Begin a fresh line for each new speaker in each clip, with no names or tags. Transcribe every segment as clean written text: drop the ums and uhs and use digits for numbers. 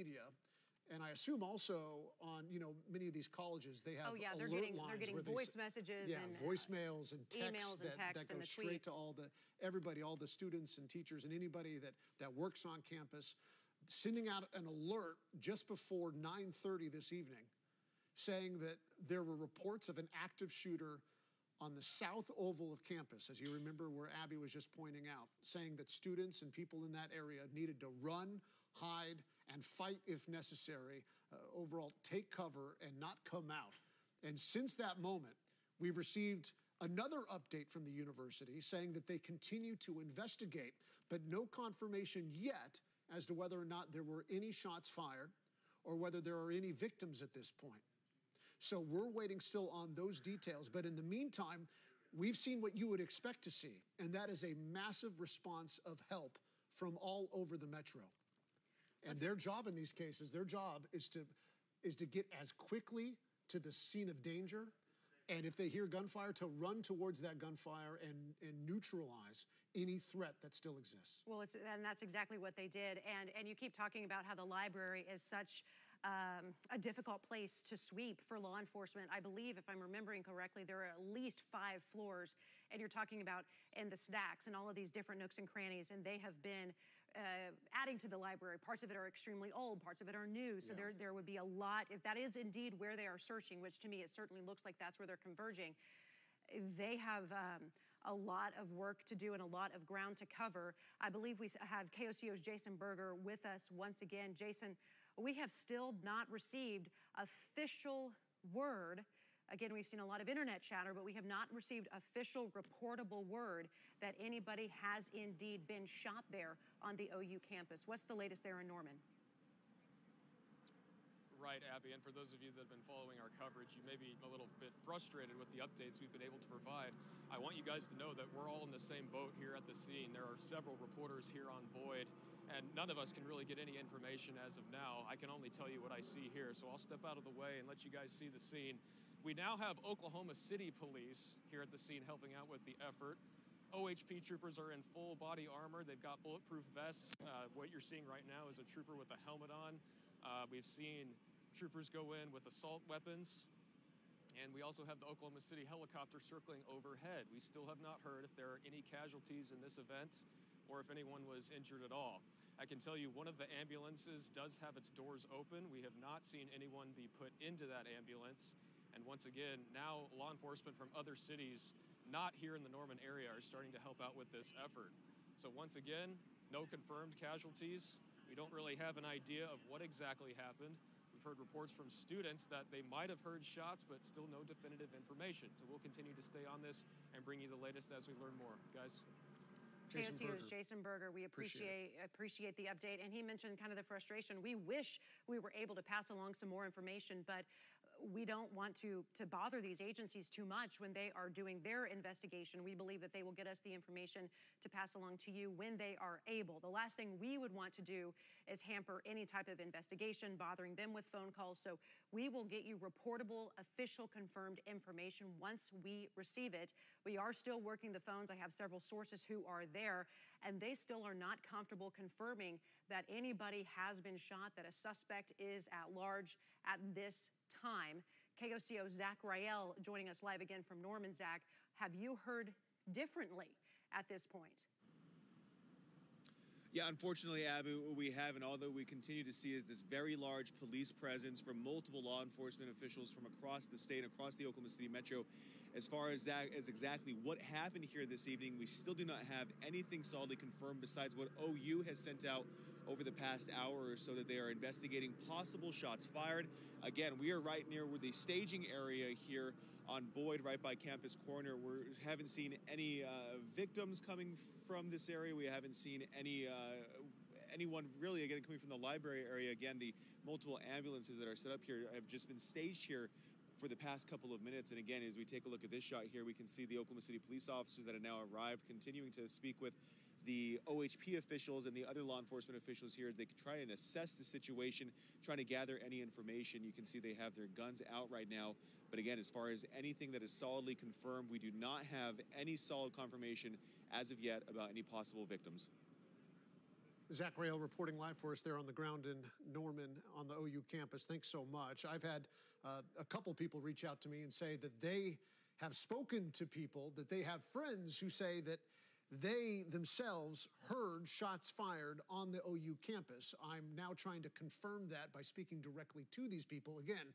media, and I assume also on, many of these colleges, they have
they're getting voice messages and
voicemails and
texts
that go straight to all the students and teachers and anybody that works on campus, sending out an alert just before 9:30 this evening, saying that there were reports of an active shooter on the south oval of campus, as you remember where Abby was just pointing out, saying that students and people in that area needed to run, hide, and fight if necessary, overall take cover and not come out. And since that moment, we've received another update from the university saying that they continue to investigate, but no confirmation yet as to whether or not there were any shots fired or whether there are any victims at this point. So we're waiting still on those details. But in the meantime, we've seen what you would expect to see, and that is a massive response of help from all over the metro. And their job in these cases, their job is to get as quickly to the scene of danger, and if they hear gunfire, to run towards that gunfire and neutralize any threat that still exists.
Well, and that's exactly what they did. And you keep talking about how the library is such a difficult place to sweep for law enforcement. I believe, if I'm remembering correctly, there are at least 5 floors, and you're talking about in the stacks and all of these different nooks and crannies, and they have been adding to the library. Parts of it are extremely old, parts of it are new, so there would be a lot, if that is indeed where they are searching, which to me it certainly looks like that's where they're converging. They have a lot of work to do and a lot of ground to cover. I believe we have KOCO's Jason Berger with us once again. Jason, we have still not received official word. Again, we've seen a lot of internet chatter, but we have not received official reportable word that anybody has indeed been shot there on the OU campus. What's the latest there in Norman?
Right, Abby, and for those of you that have been following our coverage, you may be a little bit frustrated with the updates we've been able to provide. I want you guys to know that we're all in the same boat here at the scene. There are several reporters here on Boyd, and none of us can really get any information as of now. I can only tell you what I see here, so I'll step out of the way and let you guys see the scene. We now have Oklahoma City police here at the scene helping out with the effort. OHP troopers are in full body armor. They've got bulletproof vests. What you're seeing right now is a trooper with a helmet on. We've seen troopers go in with assault weapons, and we also have the Oklahoma City helicopter circling overhead. We still have not heard if there are any casualties in this event or if anyone was injured at all. I can tell you one of the ambulances does have its doors open. We have not seen anyone be put into that ambulance. And once again, now law enforcement from other cities not here in the Norman area are starting to help out with this effort. So once again, no confirmed casualties. We don't really have an idea of what exactly happened. We've heard reports from students that they might have heard shots, but still no definitive information. So we'll continue to stay on this and bring you the latest as we learn more. Guys?
KOCO's Jason Berger, we appreciate the update. And he mentioned kind of the frustration. We wish we were able to pass along some more information, but we don't want to bother these agencies too much when they are doing their investigation. We believe that they will get us the information to pass along to you when they are able. The last thing we would want to do is hamper any type of investigation, bothering them with phone calls. So we will get you reportable, official, confirmed information once we receive it. We are still working the phones. I have several sources who are there, and they still are not comfortable confirming that anybody has been shot, that a suspect is at large at this time. KOCO Zach Rael joining us live again from Norman. Zach, have you heard differently at this point?
Yeah, unfortunately, Abby, we haven't. Although we continue to see is this very large police presence from multiple law enforcement officials from across the state, across the Oklahoma City metro. As far as exactly what happened here this evening, we still do not have anything solidly confirmed besides what OU has sent out over the past hour or so, that they are investigating possible shots fired. Again, we are right near the staging area here on Boyd, right by Campus Corner. We haven't seen any victims coming from this area. We haven't seen anyone really, again, coming from the library area. Again, the multiple ambulances that are set up here have just been staged here for the past couple of minutes. And again, as we take a look at this shot here, we can see the Oklahoma City police officers that have now arrived, continuing to speak with the OHP officials and the other law enforcement officials here as they try and assess the situation, trying to gather any information. You can see they have their guns out right now. But again, as far as anything that is solidly confirmed, we do not have any solid confirmation as of yet about any possible victims.
Zach Rael reporting live for us there on the ground in Norman. on the OU campus. Thanks so much. I've had a couple people reach out to me and say that they have spoken to people, that they have friends who say that they themselves heard shots fired on the OU campus. I'm now trying to confirm that by speaking directly to these people. Again,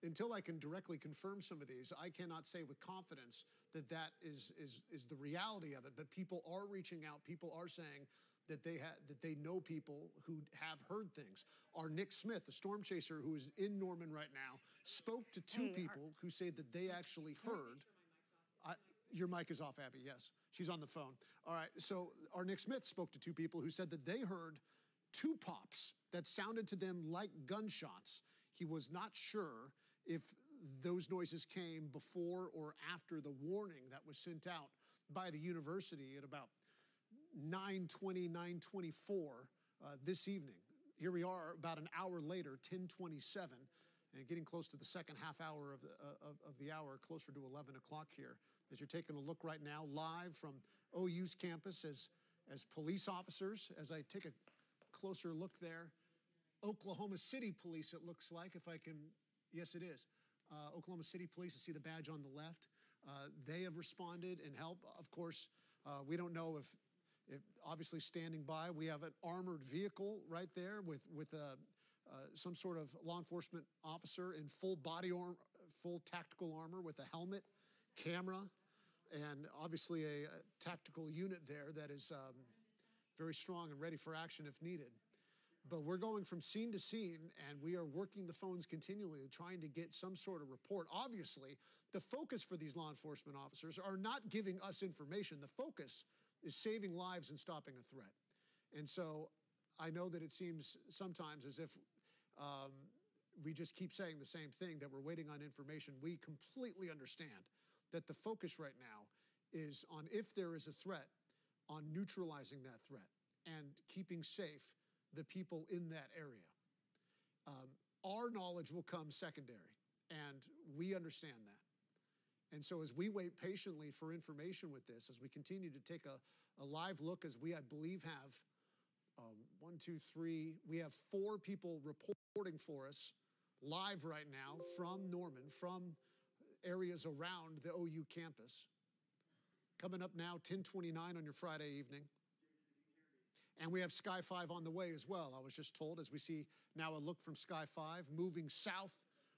until I can directly confirm some of these, I cannot say with confidence that that is the reality of it. But people are reaching out. People are saying that they know people who have heard things. Our Nick Smith, the storm chaser who is in Norman right now, spoke to two people who say that they actually heard. Your mic is off, Abby, yes. She's on the phone. All right, so our Nick Smith spoke to two people who said that they heard two pops that sounded to them like gunshots. He was not sure if those noises came before or after the warning that was sent out by the university at about 9:20, 9:24 this evening. Here we are about an hour later, 10:27, and getting close to the second half hour of the hour, closer to 11 o'clock here. As you're taking a look right now, live from OU's campus as police officers, as I take a closer look there, Oklahoma City Police, it looks like, if I can, yes, it is. Oklahoma City Police, I see the badge on the left. They have responded and helped. Of course, we don't know if obviously standing by, we have an armored vehicle right there with some sort of law enforcement officer in full body armor, full tactical armor with a helmet, camera, and obviously a tactical unit there that is very strong and ready for action if needed. But we're going from scene to scene, and we are working the phones continually, trying to get some sort of report. Obviously, the focus for these law enforcement officers are not giving us information. The focus is saving lives and stopping a threat. And so I know that it seems sometimes as if we just keep saying the same thing, that we're waiting on information. We completely understand that the focus right now is on, if there is a threat, on neutralizing that threat and keeping safe the people in that area. Our knowledge will come secondary, and we understand that. And so as we wait patiently for information with this, as we continue to take a live look, as we, I believe, have we have 4 people reporting for us live right now from Norman, from areas around the OU campus. Coming up now, 10:29 on your Friday evening. And we have Sky 5 on the way as well, I was just told, as we see now a look from Sky 5, moving south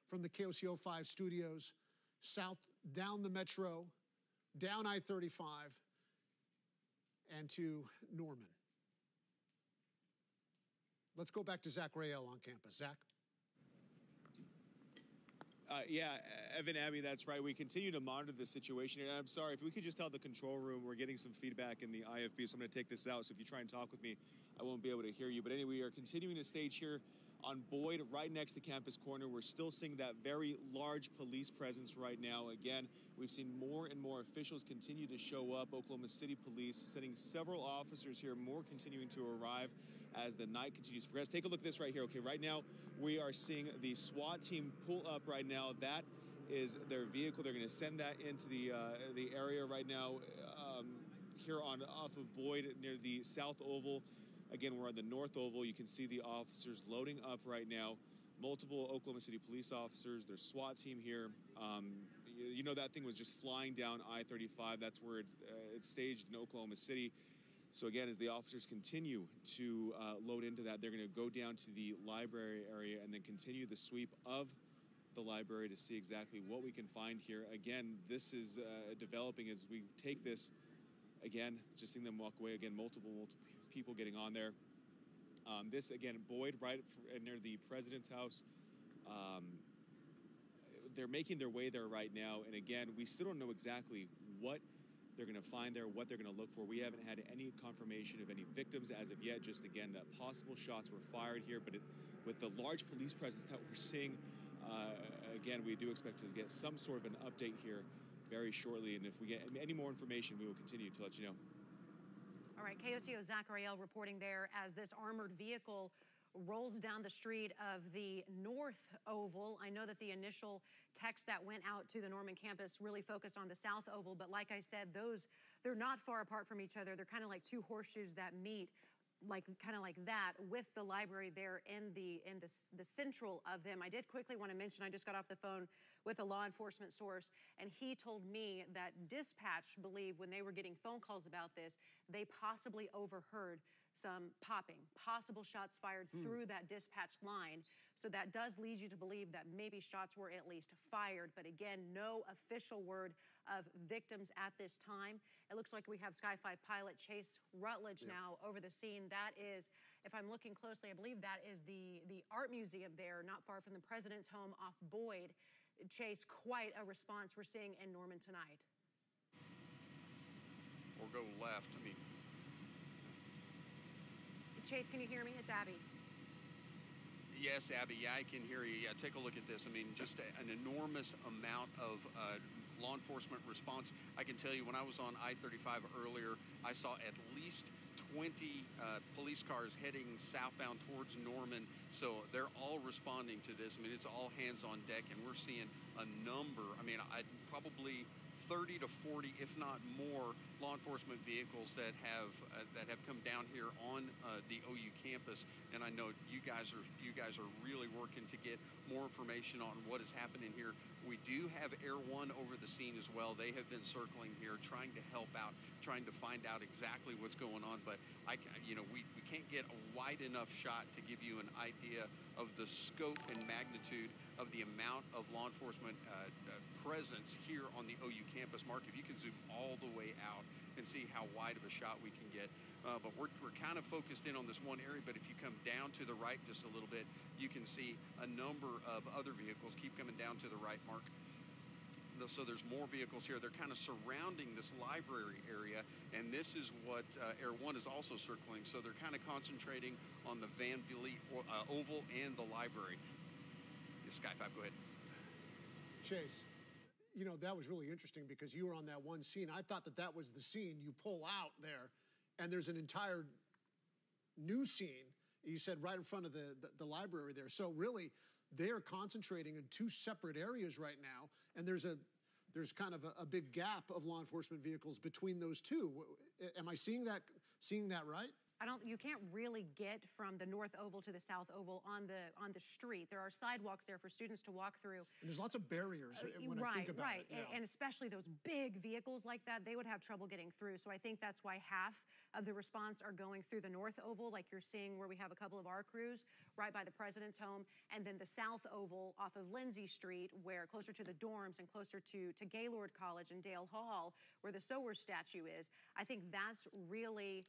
from the KOCO 5 studios, south down the metro, down I-35, and to Norman. Let's go back to Zach Rael on campus. Zach?
Yeah, Evan, Abby, that's right. We continue to monitor the situation. And I'm sorry, if we could just tell the control room, we're getting some feedback in the IFB, so I'm going to take this out. So if you try and talk with me, I won't be able to hear you. But anyway, we are continuing to stage here on Boyd, right next to Campus Corner. We're still seeing that very large police presence right now. Again, we've seen more and more officials continue to show up. Oklahoma City Police sending several officers here, more continuing to arrive as the night continues to progress. Take a look at this right here. Okay, right now we are seeing the SWAT team pull up right now. That is their vehicle. They're going to send that into the area right now here off of Boyd near the South Oval. Again, we're on the North Oval. You can see the officers loading up right now. Multiple Oklahoma City police officers, their SWAT team here. You know, that thing was just flying down I-35. That's where it's staged in Oklahoma City. So again, as the officers continue to load into that, they're going to go down to the library area and then continue the sweep of the library to see exactly what we can find here. Again, this is developing as we take this. Again, just seeing them walk away. Again, multiple people getting on there. This, again, Boyd, right near the president's house. They're making their way there right now. And again, we still don't know exactly what they're going to find there, what they're going to look for. We haven't had any confirmation of any victims as of yet. Just, again, that possible shots were fired here. But with the large police presence that we're seeing, again, we do expect to get some sort of an update here very shortly. And if we get any more information, we will continue to let you know.
All right, KOCO Zach Rael reporting there as this armored vehicle rolls down the street of the North Oval. I know that the initial text that went out to the Norman campus really focused on the South Oval, but like I said, they're not far apart from each other. They're kind of like two horseshoes that meet kind of like that, with the library there in the central of them. I did quickly want to mention, I just got off the phone with a law enforcement source, and he told me that dispatch believed when they were getting phone calls about this, they possibly overheard some popping, possible shots fired through that dispatch line. So that does lead you to believe that maybe shots were at least fired. But again, no official word of victims at this time. It looks like we have Sky 5 pilot Chase Rutledge now over the scene. That is, if I'm looking closely, I believe that is the art museum there, not far from the president's home off Boyd. Chase, quite a response we're seeing in Norman tonight.
Or go left. I mean,
Chase, can you hear me? It's Abby.
yes, Abby, yeah, I can hear you. Yeah, take a look at this. I mean, just an enormous amount of law enforcement response. I can tell you, when I was on I-35 earlier, I saw at least 20 police cars heading southbound towards Norman. So they're all responding to this. I mean, it's all hands on deck, and we're seeing a number. I mean, probably 30 to 40, if not more, law enforcement vehicles that have come down here on the OU campus. And I know you guys are really working to get more information on what is happening here. We do have Air One over the scene as well. They have been circling here, trying to help out, trying to find out exactly what's going on. But we can't get a wide enough shot to give you an idea of the scope and magnitude of the amount of law enforcement presence here on the OU campus. Mark, if you can zoom all the way out and see how wide of a shot we can get. But we're kind of focused in on this one area, but if you come down to the right just a little bit, you can see a number of other vehicles keep coming down to the right, Mark. So there's more vehicles here. They're kind of surrounding this library area, and this is what Air One is also circling. So they're kind of concentrating on the Van Vliet Oval and the library. Sky 5, go ahead.
Chase, that was really interesting because you were on that one scene. I thought that was the scene. You pull out there, and there's an entire new scene, you said, right in front of the library there. So really, they are concentrating in two separate areas right now, and there's kind of a big gap of law enforcement vehicles between those two. Am I seeing that right?
You can't really get from the North Oval to the South Oval on the street. There are sidewalks there for students to walk through.
And there's lots of barriers when I think about it.
And especially those big vehicles like that, they would have trouble getting through. So I think that's why half of the response are going through the North Oval, like you're seeing where we have a couple of our crews right by the president's home, and then the South Oval off of Lindsay Street, where closer to the dorms and closer to Gaylord College and Dale Hall, where the Sowers statue is. I think that's really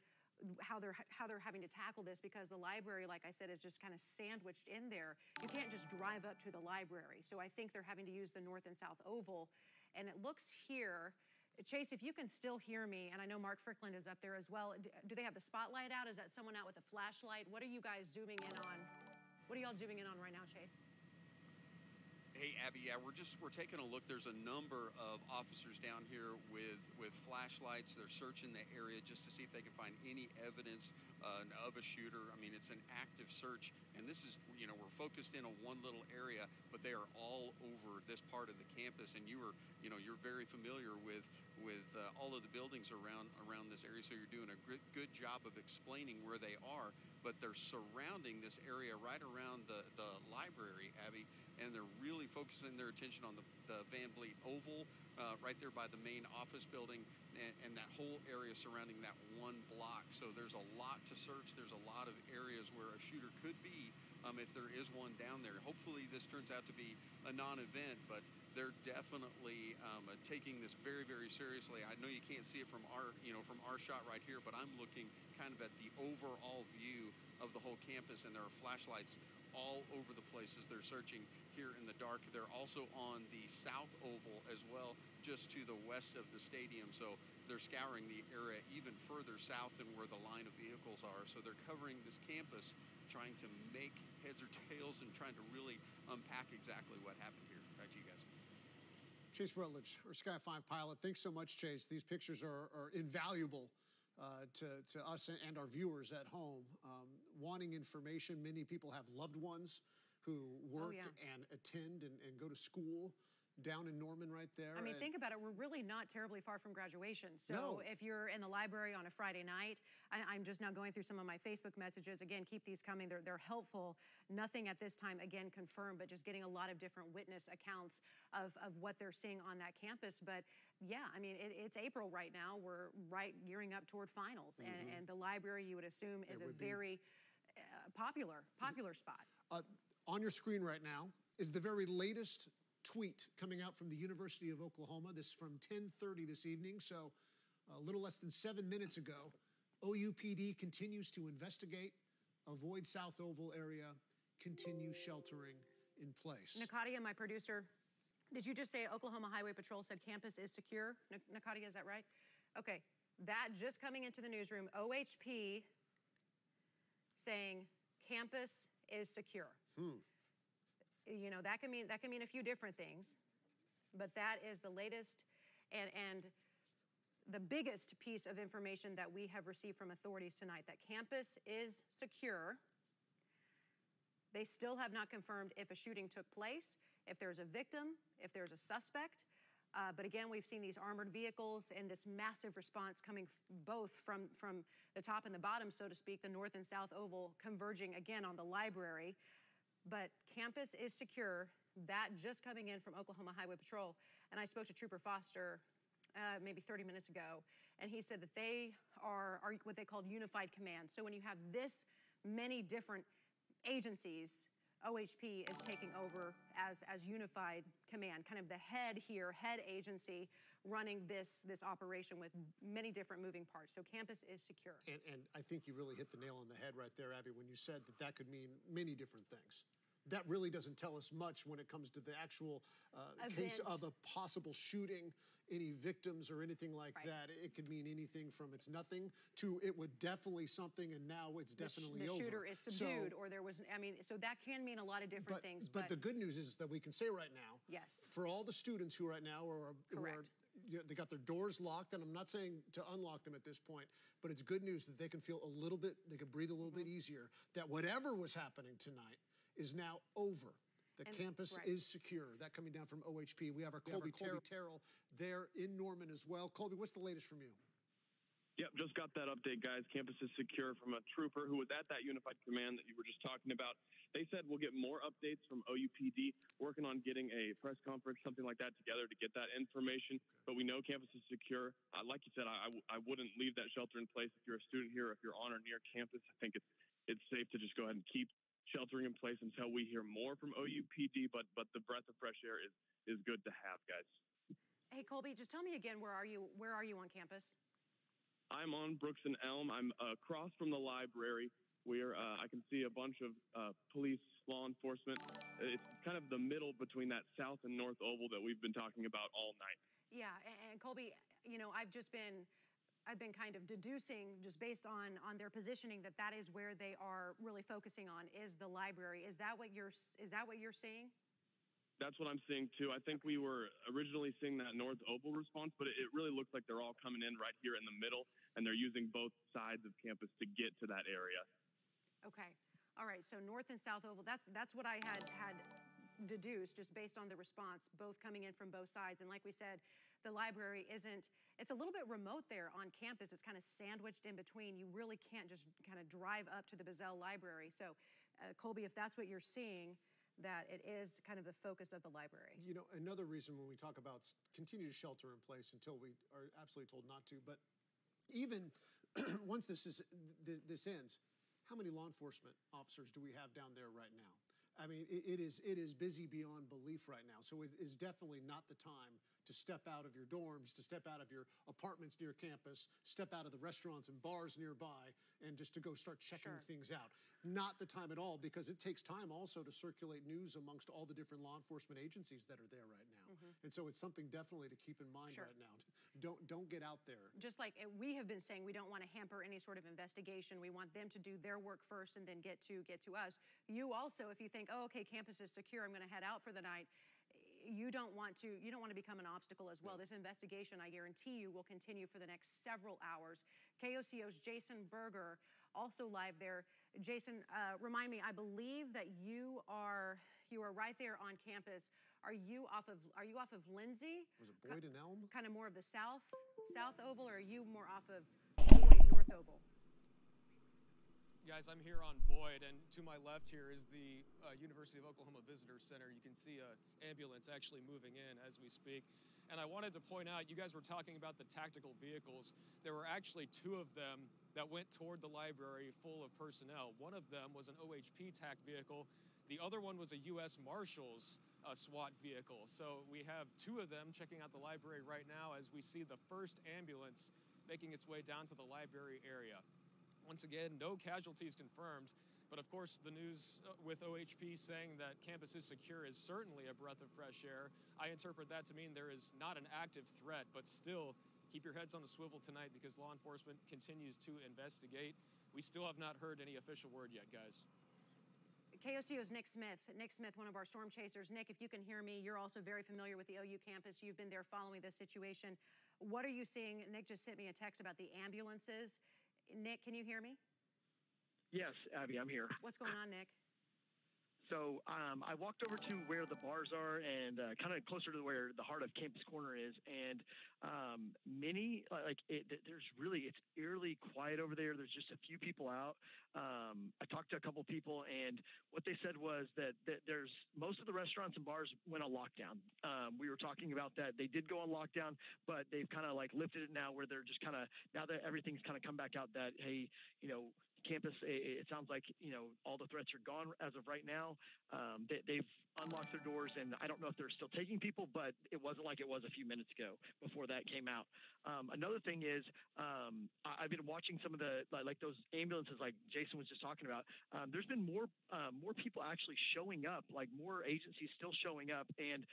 how they're having to tackle this, because the library, like I said, is just kind of sandwiched in there. You can't just drive up to the library. So I think they're having to use the North and South Oval. And it looks here, Chase, if you can still hear me, and I know Mark Frickland is up there as well, do they have the spotlight out? Is that someone out with a flashlight? What are you guys zooming in on? What are y'all zooming in on right now, Chase?
Hey, Abby, yeah, we're taking a look. There's a number of officers down here with flashlights. They're searching the area just to see if they can find any evidence of a shooter. I mean, it's an active search, and this is, we're focused in on one little area, but they are all over this part of the campus. And you're very familiar with all of the buildings around this area, so you're doing a good job of explaining where they are. But they're surrounding this area right around the library, Abby, and they're really focusing their attention on the Van Vliet Oval, right there by the main office building, and that whole area surrounding that one block. So there's a lot to search. There's a lot of areas where a shooter could be, if there is one down there. Hopefully this turns out to be a non-event, but they're definitely taking this very, very seriously. I know you can't see it from our shot right here, but I'm looking kind of at the overall view of the whole campus, and there are flashlights all over the places they're searching here in the dark. They're also on the South Oval as well, just to the west of the stadium. So they're scouring the area even further south than where the line of vehicles are. So they're covering this campus, trying to make heads or tails and trying to really unpack exactly what happened here. Back to you guys.
Chase Rutledge, our Sky 5 pilot. Thanks so much, Chase. These pictures are invaluable to us and our viewers at home. Wanting information, many people have loved ones who work and attend and go to school down in Norman right there.
I mean, think about it. We're really not terribly far from graduation. So
No.
if you're in the library on a Friday night, I'm just now going through some of my Facebook messages. Again, keep these coming. They're helpful. Nothing at this time, again, confirmed, but just getting a lot of different witness accounts of what they're seeing on that campus. But yeah, I mean, it's April right now. We're gearing up toward finals. And the library, you would assume, is a very popular spot.
On your screen right now is the very latest tweet coming out from the University of Oklahoma. This from 10:30 this evening, so a little less than 7 minutes ago. OUPD continues to investigate, avoid South Oval area, continue sheltering in place.
Nakadia, my producer, did you just say Oklahoma Highway Patrol said campus is secure? Nakadia, is that right? Okay, that just coming into the newsroom, OHP saying campus is secure. You know, that can mean a few different things, but that is the latest and the biggest piece of information that we have received from authorities tonight, that campus is secure. They still have not confirmed if a shooting took place, if there's a victim, if there's a suspect. But again, we've seen these armored vehicles and this massive response coming both from the top and the bottom, so to speak, the north and south oval converging again on the library. But campus is secure. That just coming in from Oklahoma Highway Patrol. And I spoke to Trooper Foster maybe 30 minutes ago, and he said that they are what they call unified command. So when you have this many different agencies, OHP is taking over as unified command, kind of the head agency running this operation with many different moving parts. So campus is secure.
And I think you really hit the nail on the head right there, Abby, when you said that could mean many different things. That really doesn't tell us much when it comes to the actual case of a possible shooting, any victims or anything like that. It could mean anything from it's nothing to it would definitely something and now it's definitely over.
The shooter is subdued, or there was, I mean, so that can mean a lot of different things.
But the good news is that we can say right now,
yes,
for all the students who right now are they got their doors locked, and I'm not saying to unlock them at this point, but it's good news that they can feel a little bit, they can breathe a little bit easier, that whatever was happening tonight is now over. The campus is secure. That coming down from OHP. We have our Colby Terrell there in Norman as well. Colby, what's the latest from you?
Yep, just got that update, guys. Campus is secure from a trooper who was at that unified command that you were just talking about. They said we'll get more updates from OUPD, working on getting a press conference, something like that together to get that information. But we know campus is secure. Like you said, I wouldn't leave that shelter in place if you're a student here, if you're on or near campus. I think it's safe to just go ahead and keep sheltering in place until we hear more from OUPD, but the breath of fresh air is good to have, guys.
Hey, Colby, just tell me again, where are you on campus?
I'm on Brooks and Elm. I'm across from the library where I can see a bunch of police, law enforcement. It's kind of the middle between that south and north oval that we've been talking about all night.
Yeah, and Colby, you know, I've been kind of deducing, just based on their positioning, that is where they are really focusing on, is the library. Is that what you're seeing?
That's what I'm seeing too. I think we were originally seeing that north oval response, but it really looks like they're all coming in right here in the middle, and they're using both sides of campus to get to that area.
Okay, all right. So north and south oval. That's what I had deduced just based on the response, both coming in from both sides. And like we said, the library it's a little bit remote there on campus. It's kind of sandwiched in between. You really can't just kind of drive up to the Bazell Library. So, Colby, if that's what you're seeing, that it is kind of the focus of the library.
You know, another reason when we talk about continue to shelter in place until we are absolutely told not to, but even once this ends, how many law enforcement officers do we have down there right now? I mean, it is busy beyond belief right now. So it is definitely not the time to step out of your dorms, to step out of your apartments near campus, step out of the restaurants and bars nearby, and just to go start checking things out. Not the time at all, because it takes time also to circulate news amongst all the different law enforcement agencies that are there right now. And so it's something definitely to keep in mind right now. Don't get out there.
Just like we have been saying, we don't want to hamper any sort of investigation. We want them to do their work first and then get to us. You also, if you think, oh, okay, campus is secure, I'm going to head out for the night, you don't want to become an obstacle as well. This investigation, I guarantee you, will continue for the next several hours. KOCO's Jason Berger also live there. Jason, remind me, I believe that you are You are right there on campus. Are you off of Lindsay?
Was it Boyd and Elm?
Kind of more of the south oval, or are you more off of Boyd, north oval?
Guys, I'm here on Boyd, and to my left here is the University of Oklahoma Visitor Center. You can see an ambulance actually moving in as we speak. And I wanted to point out, you guys were talking about the tactical vehicles. There were actually 2 of them that went toward the library full of personnel. One of them was an OHP TAC vehicle. The other one was a U.S. Marshals SWAT vehicle. So we have 2 of them checking out the library right now as we see the first ambulance making its way down to the library area. Once again, no casualties confirmed, but of course the news with OHP saying that campus is secure is certainly a breath of fresh air. I interpret that to mean there is not an active threat, but still keep your heads on a swivel tonight because law enforcement continues to investigate. We still have not heard any official word yet, guys.
KOCO's Nick Smith. Nick Smith, one of our storm chasers. Nick, if you can hear me, you're also very familiar with the OU campus. You've been there following this situation. What are you seeing? Nick just sent me a text about the ambulances. Nick, can you hear me?
Yes, Abby, I'm here.
What's going on, Nick?
So I walked over to where the bars are and kind of closer to where the heart of Campus Corner is. And it's eerily quiet over there. There's just a few people out. I talked to a couple people, and what they said was that there's most of the restaurants and bars went on lockdown. We were talking about that. They did go on lockdown, but they've kind of like lifted it now where they're just kind of, now that everything's kind of come back out that, hey, campus, it sounds like, all the threats are gone as of right now. They've unlocked their doors, and I don't know if they're still taking people, but it wasn't like it was a few minutes ago before that came out. Another thing is, I've been watching some of the, like those ambulances like Jason was just talking about. There's been more people actually showing up, like more agencies still showing up, and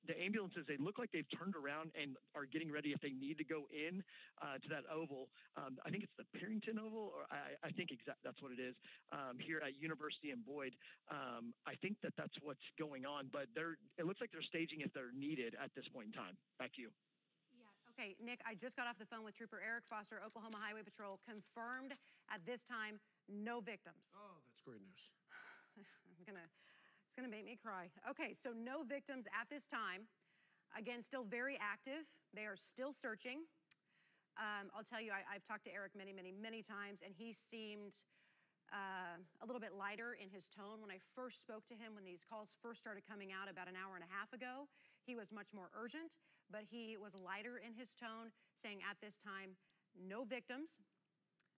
the ambulances, they look like they've turned around and are getting ready if they need to go in to that oval. I think it's the Perrington Oval, or I think that's what it is, here at University and Boyd. I think that's what's going on, but it looks like they're staging if they're needed at this point in time. Back to you.
Yeah. Okay, Nick, I just got off the phone with Trooper Eric Foster, Oklahoma Highway Patrol. Confirmed at this time, no victims.
Oh, that's great news.
It's gonna make me cry. Okay, so no victims at this time. Again, still very active. They are still searching. I'll tell you, I've talked to Eric many times, and he seemed a little bit lighter in his tone. When I first spoke to him, when these calls first started coming out about an hour and a half ago, he was much more urgent, but he was lighter in his tone, saying at this time, no victims.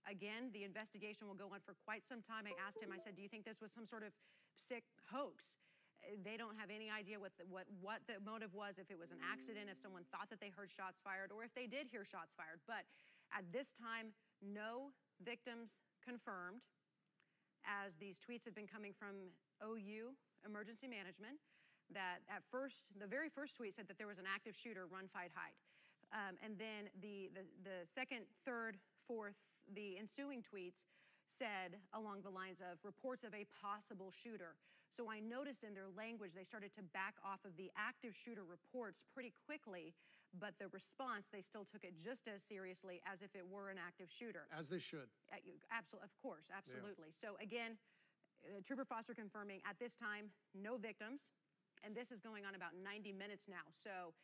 Again, the investigation will go on for quite some time. I asked him, I said, do you think this was some sort of sick hoax? They don't have any idea what the motive was, if it was an accident, if someone thought that they heard shots fired, or if they did hear shots fired. But at this time, no victims confirmed, as these tweets have been coming from OU Emergency Management, that at first, the very first tweet said that there was an active shooter, run, fight, hide. And then the second, third, fourth, the ensuing tweets said along the lines of reports of a possible shooter. So I noticed in their language, they started to back off of the active shooter reports pretty quickly, but the response, they still took it just as seriously as if it were an active shooter.
As they should.
Absolutely, of course, absolutely. Yeah. So again, Trooper Foster confirming at this time, no victims, and this is going on about 90 minutes now. So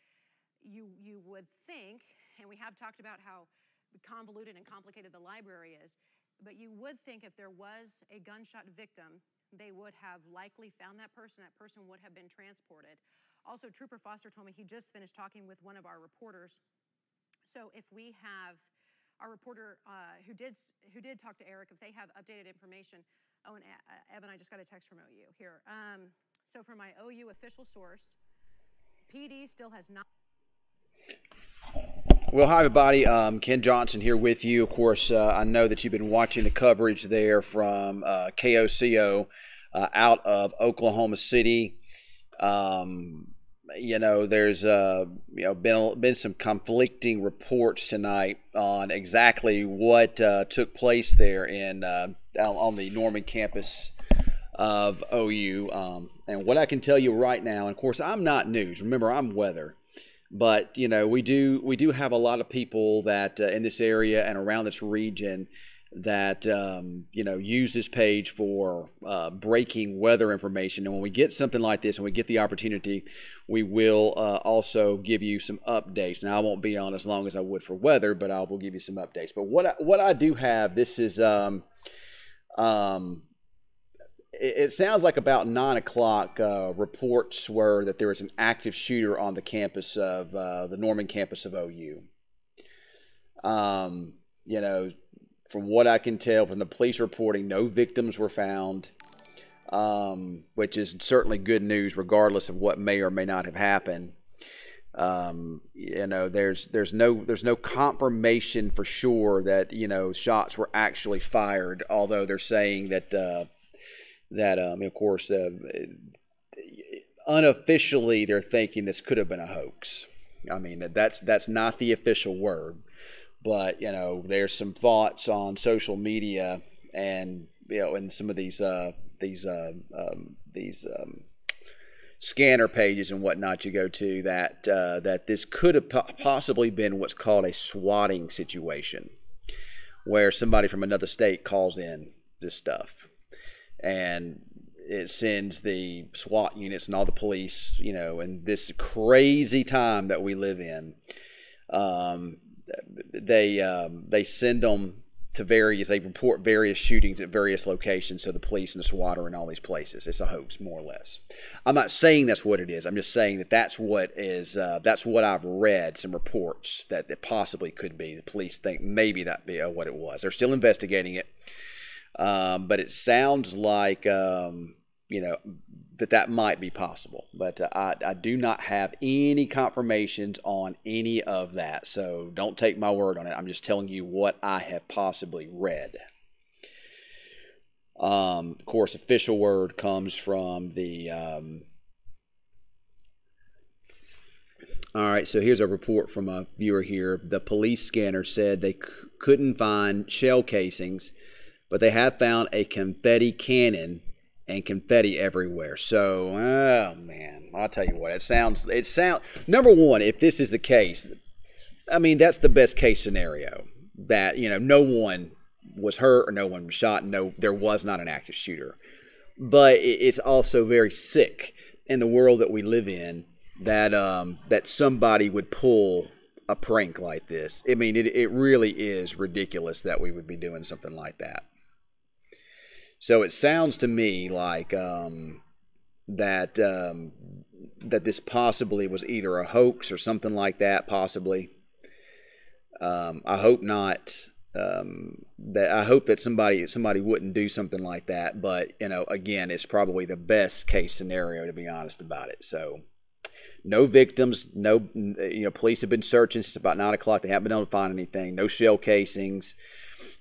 you would think, and we have talked about how convoluted and complicated the library is, but you would think if there was a gunshot victim, they would have likely found that person. That person would have been transported. Also, Trooper Foster told me he just finished talking with one of our reporters. So if we have our reporter who did talk to Eric, if they have updated information. Oh, and Evan, I just got a text from OU here. So from my OU official source, PD still has not.
Well, hi, everybody. Ken Johnson here with you. Of course, I know that you've been watching the coverage there from KOCO out of Oklahoma City. There's been some conflicting reports tonight on exactly what took place there on the Norman campus of OU. And what I can tell you right now, and of course, I'm not news. Remember, I'm weather. But, we do have a lot of people that in this area and around this region that use this page for breaking weather information. And when we get something like this and we get the opportunity, we will also give you some updates. Now, I won't be on as long as I would for weather, but I will give you some updates. But what I do have, this is it sounds like about 9 o'clock reports were that there was an active shooter on the campus of the Norman campus of OU. From what I can tell from the police reporting, no victims were found, which is certainly good news regardless of what may or may not have happened. There's no confirmation for sure that shots were actually fired, although they're saying that of course unofficially they're thinking this could have been a hoax. I mean, that's not the official word. But there's some thoughts on social media and in some of these scanner pages and whatnot you go to that this could have possibly been what's called a swatting situation, where somebody from another state calls in this stuff, and it sends the SWAT units and all the police, in this crazy time that we live in. They send them to they report various shootings at various locations, so the police and the SWAT are in all these places. It's a hoax, more or less. I'm not saying that's what it is. I'm just saying that's what I've read, some reports that it possibly could be. The police think maybe that be what it was. They're still investigating it, but it sounds like that might be possible, but I do not have any confirmations on any of that, so don't take my word on it. I'm just telling you what I have possibly read. Of course, official word comes from the all right, so here's a report from a viewer here. The police scanner said they couldn't find shell casings, but they have found a confetti cannon and confetti everywhere. So, oh man, I'll tell you what, it sounds, number one, if this is the case, I mean, that's the best case scenario, that, no one was hurt or no one was shot. No, there was not an active shooter. But it's also very sick in the world that we live in that somebody would pull a prank like this. I mean, it really is ridiculous that we would be doing something like that. So it sounds to me like that this possibly was either a hoax or something like that. Possibly. I hope not. I hope that somebody wouldn't do something like that. But again, it's probably the best case scenario, to be honest about it. So no victims. No, police have been searching since about 9 o'clock. They haven't been able to find anything. No shell casings.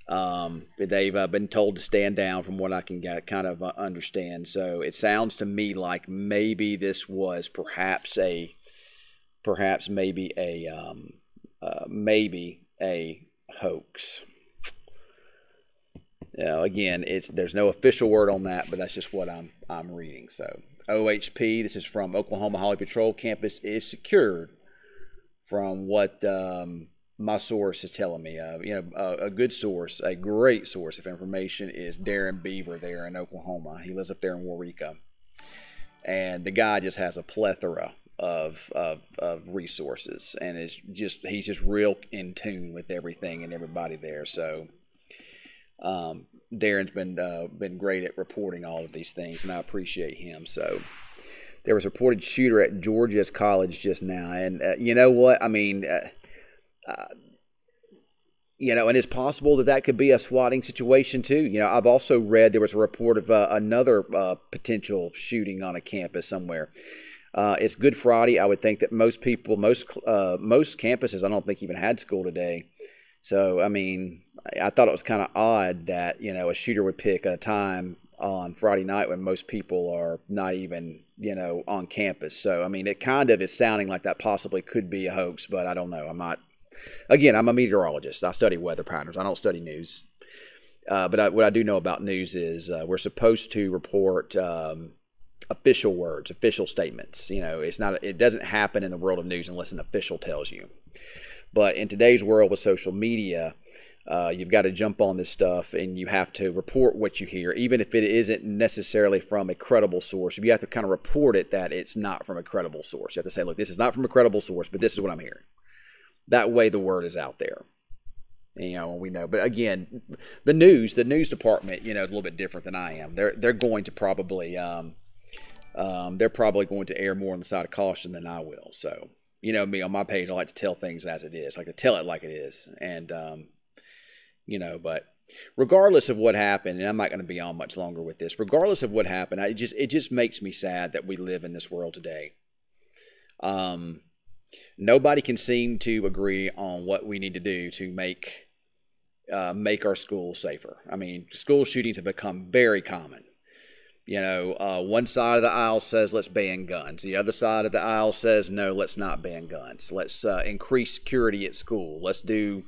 They've been told to stand down, from what I can kind of understand. So it sounds to me like maybe this was maybe a hoax. Again, there's no official word on that, but that's just what I'm reading. So OHP, this is from Oklahoma Highway Patrol, campus is secured, from what my source is telling me. A good source, a great source of information is Darren Beaver there in Oklahoma. He lives up there in Waurika, and the guy just has a plethora of resources, and he's just real in tune with everything and everybody there. So Darren's been great at reporting all of these things, and I appreciate him. So there was a reported shooter at Georgia's college just now, and you know what? I mean. And it's possible that could be a swatting situation too. I've also read there was a report of another potential shooting on a campus somewhere. It's Good Friday. I would think that most campuses, I don't think even had school today. So, I mean, I thought it was kind of odd that, a shooter would pick a time on Friday night when most people are not even, on campus. So, I mean, it kind of is sounding like that possibly could be a hoax, but I don't know. Again, I'm a meteorologist. I study weather patterns. I don't study news. But what I do know about news is we're supposed to report official words, official statements. It doesn't happen in the world of news unless an official tells you. But in today's world with social media, You've got to jump on this stuff, and you have to report what you hear, even if it isn't necessarily from a credible source. You have to kind of report it that it's not from a credible source. You have to say, look, this is not from a credible source, but this is what I'm hearing. That way the word is out there. You know, we know. But again, the news department, you know, is a little bit different than I am. They're going to probably they're probably going to err more on the side of caution than I will. So, you know me, on my page, I like to tell things as it is. I like to tell it like it is. And you know, but regardless of what happened, and I'm not going to be on much longer with this, regardless of what happened, it just makes me sad that we live in this world today. Nobody can seem to agree on what we need to do to make our schools safer. I mean, school shootings have become very common. You know, one side of the aisle says let's ban guns. The other side of the aisle says no, let's not ban guns. Let's increase security at school. Let's do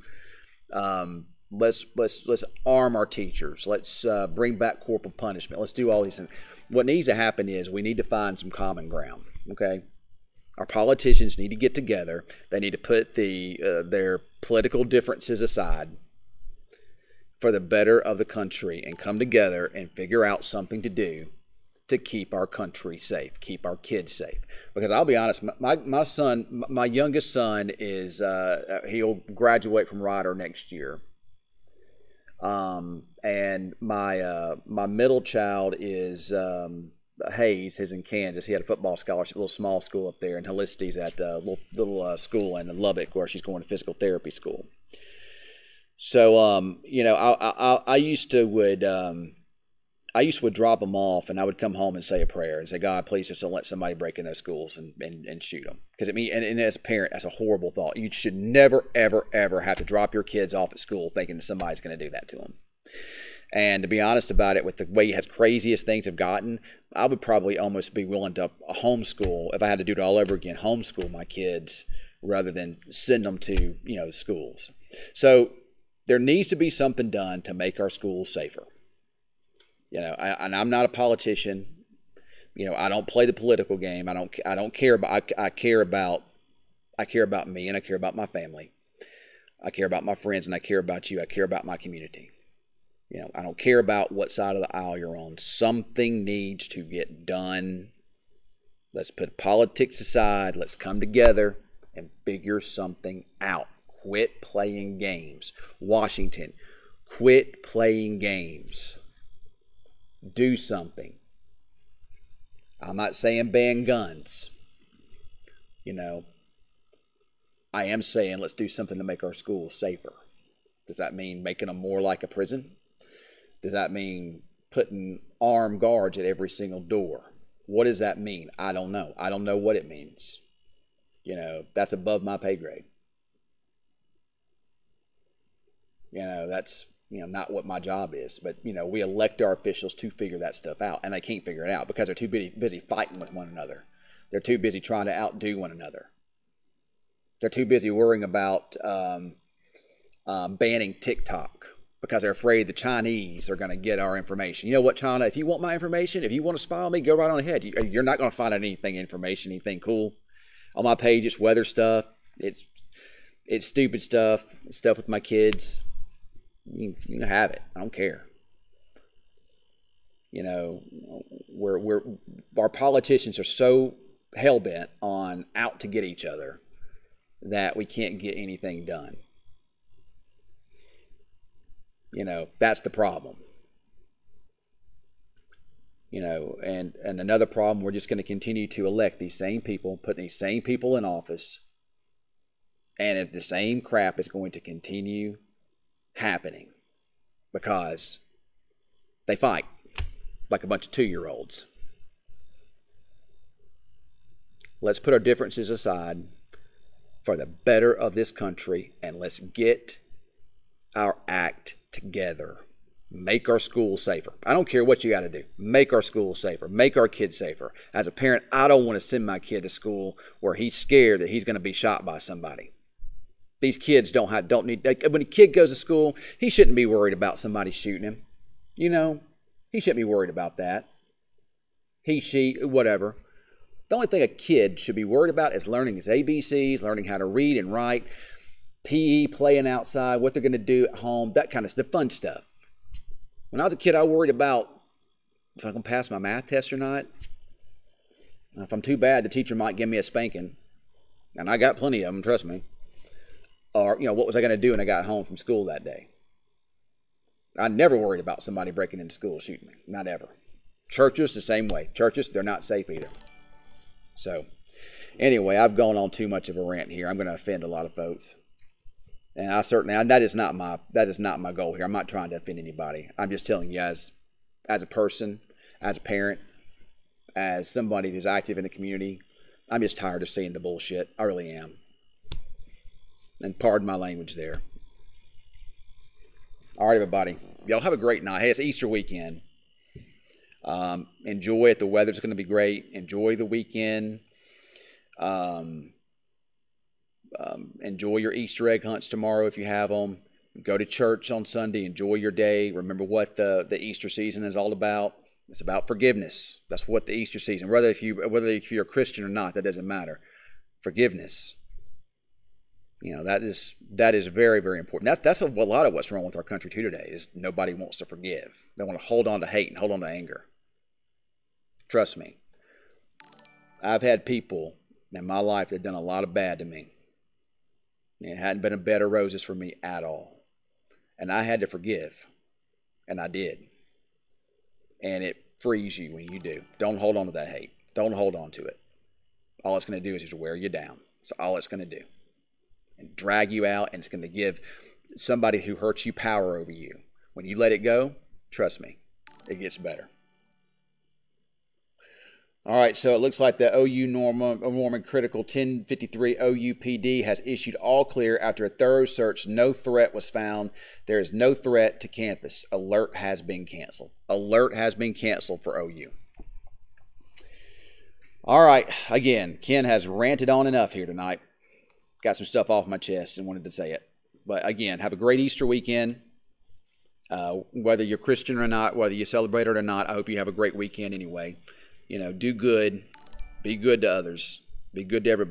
let's arm our teachers. Let's bring back corporal punishment. Let's do all these things. What needs to happen is we need to find some common ground. Okay, our politicians need to get together. They need to put their political differences aside for the better of the country and come together and figure out something to do to keep our country safe, keep our kids safe. Because I'll be honest, my son, my youngest son is he'll graduate from Rider next year. And my middle child is Hayes. He's in Kansas. He had a football scholarship, a little small school up there, and Helicity's at a little school in Lubbock where she's going to physical therapy school. So you know, I used to would drop them off, and I would come home and say a prayer and say, God, please just don't let somebody break in those schools and shoot them. Because and as a parent, that's a horrible thought. You should never, ever, ever have to drop your kids off at school thinking somebody's going to do that to them. And to be honest about it, with the way as crazy as things have gotten, I would probably almost be willing to homeschool, if I had to do it all over again, homeschool my kids rather than send them to, you know, schools. So there needs to be something done to make our schools safer. You know, and I'm not a politician. You know, I don't play the political game. I don't care about. I care about me, and I care about my family. I care about my friends, and I care about you. I care about my community. You know, I don't care about what side of the aisle you're on. Something needs to get done. Let's put politics aside. Let's come together and figure something out. Quit playing games. Washington, quit playing games. Do something. I'm not saying ban guns. You know, I am saying let's do something to make our schools safer. Does that mean making them more like a prison? Does that mean putting armed guards at every single door? What does that mean? I don't know. I don't know what it means. You know, that's above my pay grade. You know, that's, you know, not what my job is. But, you know, we elect our officials to figure that stuff out, and they can't figure it out because they're too busy fighting with one another. They're too busy trying to outdo one another. They're too busy worrying about banning TikTok because they're afraid the Chinese are going to get our information. You know what, China, if you want my information, if you want to spy on me, go right on ahead. You're not going to find out anything cool. On my page, it's weather stuff. It's stupid stuff. It's stuff with my kids. You can have it. I don't care. You know, our politicians are so hell-bent on out to get each other that we can't get anything done. You know, that's the problem. You know, and another problem, we're just going to continue to elect these same people, put these same people in office, and if the same crap is going to continue happening because they fight like a bunch of 2-year-olds. Let's put our differences aside for the better of this country, and let's get our act together. Make our schools safer. I don't care what you got to do. Make our schools safer. Make our kids safer. As a parent, I don't want to send my kid to school where he's scared that he's going to be shot by somebody. These kids don't need. When a kid goes to school, he shouldn't be worried about somebody shooting him. You know, he shouldn't be worried about that. He, she, whatever. The only thing a kid should be worried about is learning his ABCs, learning how to read and write. PE, playing outside, what they're going to do at home, that kind of stuff, the fun stuff. When I was a kid, I worried about if I'm going to pass my math test or not. If I'm too bad, the teacher might give me a spanking. And I got plenty of them, trust me. Or, what was I going to do when I got home from school that day? I never worried about somebody breaking into school shooting me. Not ever. Churches, the same way. Churches, they're not safe either. So, anyway, I've gone on too much of a rant here. I'm going to offend a lot of folks. And that is not my goal here. I'm not trying to offend anybody. I'm just telling you as a person, as a parent, as somebody who's active in the community, I'm just tired of seeing the bullshit. I really am. And pardon my language there. All right, everybody. Y'all have a great night. Hey, it's Easter weekend. Enjoy it. The weather's going to be great. Enjoy the weekend. Enjoy your Easter egg hunts tomorrow if you have them. Go to church on Sunday. Enjoy your day. Remember what the Easter season is all about. It's about forgiveness. That's what the Easter season, whether if you're a Christian or not, that doesn't matter. Forgiveness. That is very, very important. That's a lot of what's wrong with our country too today is nobody wants to forgive. They want to hold on to hate and hold on to anger. Trust me. I've had people in my life that have done a lot of bad to me. It hadn't been a bed of roses for me at all. And I had to forgive. And I did. And it frees you when you do. Don't hold on to that hate. Don't hold on to it. All it's going to do is just wear you down. That's all it's going to do. And drag you out, and it's going to give somebody who hurts you power over you. When you let it go, trust me, it gets better. All right, so it looks like the OU Norman Critical 1053 OUPD has issued all clear after a thorough search. No threat was found. There is no threat to campus. Alert has been canceled. Alert has been canceled for OU. All right, again, Ken has ranted on enough here tonight. Got some stuff off my chest and wanted to say it. But again, have a great Easter weekend. Whether you're Christian or not, whether you celebrate it or not, I hope you have a great weekend anyway. Do good. Be good to others. Be good to everybody.